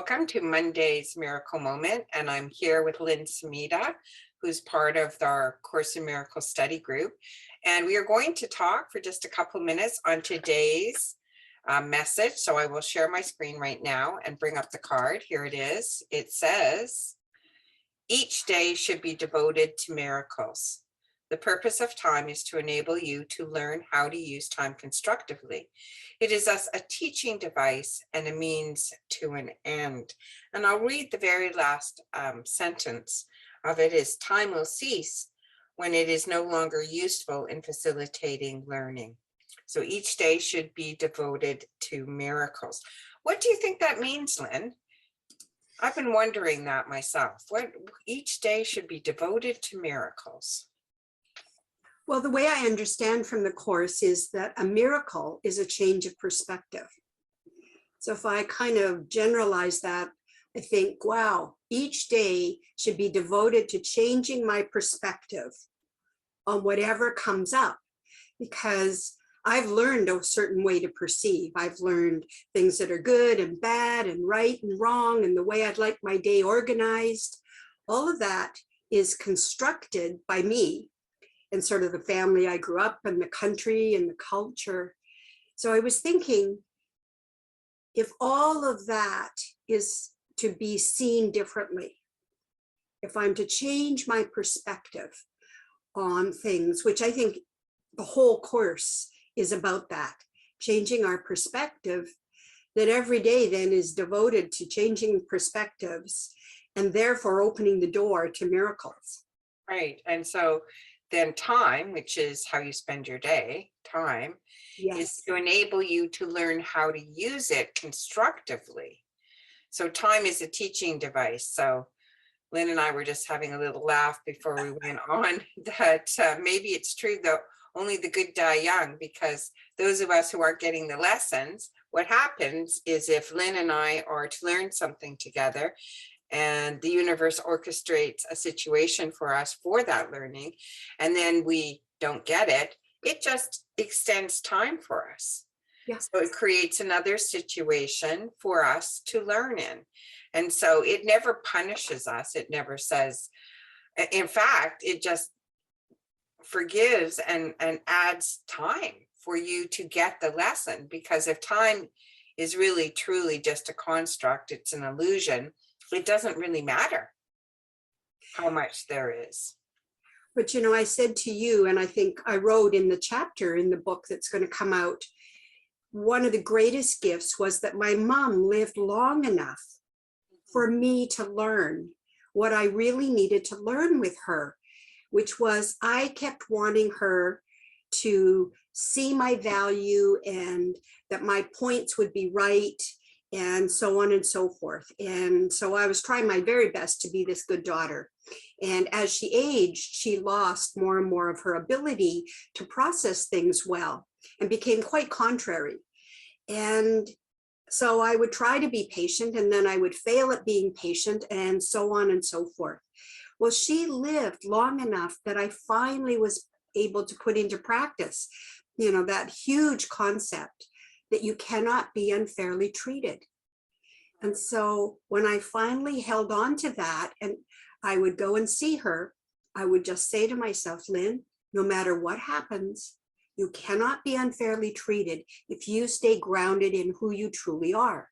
Welcome to Monday's Miracle Moment, and I'm here with Lynn Samita, who's part of our Course in Miracles study group. And we are going to talk for just a couple minutes on today's message. So I will share my screen right now and bring up the card. Here it is. It says, each day should be devoted to miracles. The purpose of time is to enable you to learn how to use time constructively. It is thus a teaching device and a means to an end. And I'll read the very last sentence of it is, time will cease when it is no longer useful in facilitating learning. So each day should be devoted to miracles. What do you think that means, Lynn? I've been wondering that myself. What each day should be devoted to miracles? Well, the way I understand from the Course is that a miracle is a change of perspective. So if I kind of generalize that, I think, wow, each day should be devoted to changing my perspective on whatever comes up, because I've learned a certain way to perceive. I've learned things that are good and bad and right and wrong and the way I'd like my day organized. All of that is constructed by me and sort of the family I grew up in, the country and the culture. So I was thinking, if all of that is to be seen differently, if I'm to change my perspective on things, which I think the whole Course is about that, changing our perspective, that every day then is devoted to changing perspectives and therefore opening the door to miracles. Right. And so then time, which is how you spend your day, time, Yes, is to enable you to learn how to use it constructively. So time is a teaching device. So Lynn and I were just having a little laugh before we went on that maybe it's true though, only the good die young, because those of us who aren't getting the lessons, what happens is if Lynn and I are to learn something together, and the universe orchestrates a situation for us for that learning, and then we don't get it, it just extends time for us. yeah. So it creates another situation for us to learn in. And so it never punishes us. It never says, in fact, it just forgives and adds time for you to get the lesson. Because if time is really truly just a construct, it's an illusion, it doesn't really matter how much there is. But, you know, I said to you, and I think I wrote in the chapter in the book that's going to come out, one of the greatest gifts was that my mom lived long enough for me to learn what I really needed to learn with her, which was I kept wanting her to see my value and that my points would be right, and so on and so forth. And so I was trying my very best to be this good daughter. And as she aged, she lost more and more of her ability to process things well and became quite contrary. And so I would try to be patient, and then I would fail at being patient, and so on and so forth. Well, she lived long enough that I finally was able to put into practice, you know, that huge concept that you cannot be unfairly treated. And so when I finally held on to that and I would go and see her, I would just say to myself, Lynn, no matter what happens, you cannot be unfairly treated if you stay grounded in who you truly are.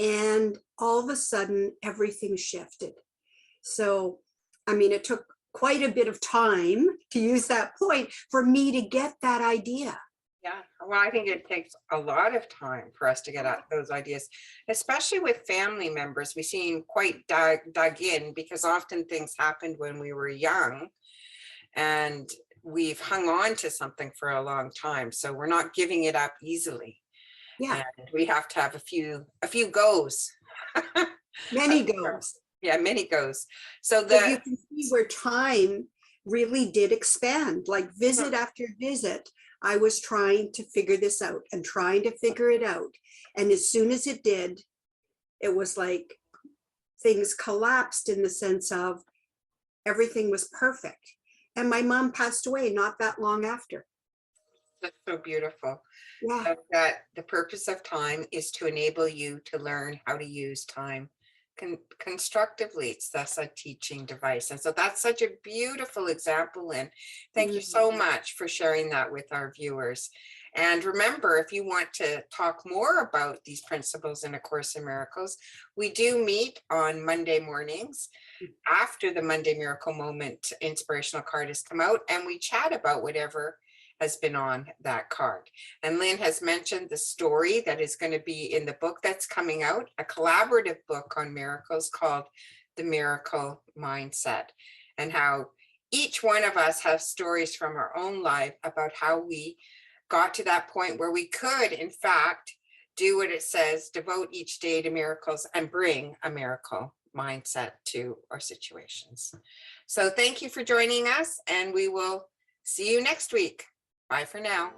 And all of a sudden, everything shifted. So, I mean, it took quite a bit of time, to use that point, for me to get that idea. Yeah, well, I think it takes a lot of time for us to get at those ideas, especially with family members. We seem quite dug in because often things happened when we were young and we've hung on to something for a long time. So we're not giving it up easily. Yeah, And we have to have a few goes. many goes. Yeah, many goes. So But you can see where time really did expand, like visit after visit. I was trying to figure this out and trying to figure it out. And as soon as it did, it was like things collapsed in the sense of everything was perfect. And my mom passed away not that long after. That's so beautiful. Yeah. That the purpose of time is to enable you to learn how to use time constructively. It's Thus a teaching device. And so that's such a beautiful example, Lynn. Thank you so much for sharing that with our viewers. And remember, if you want to talk more about these principles in A Course in Miracles, we do meet on Monday mornings after the Monday Miracle Moment inspirational card has come out, and we chat about whatever has been on that card. And Lynn has mentioned the story that is going to be in the book that's coming out, a collaborative book on miracles called The Miracle Mindset, and how each one of us have stories from our own life about how we got to that point where we could, in fact, do what it says, devote each day to miracles and bring a miracle mindset to our situations. So thank you for joining us, and we will see you next week. Bye for now.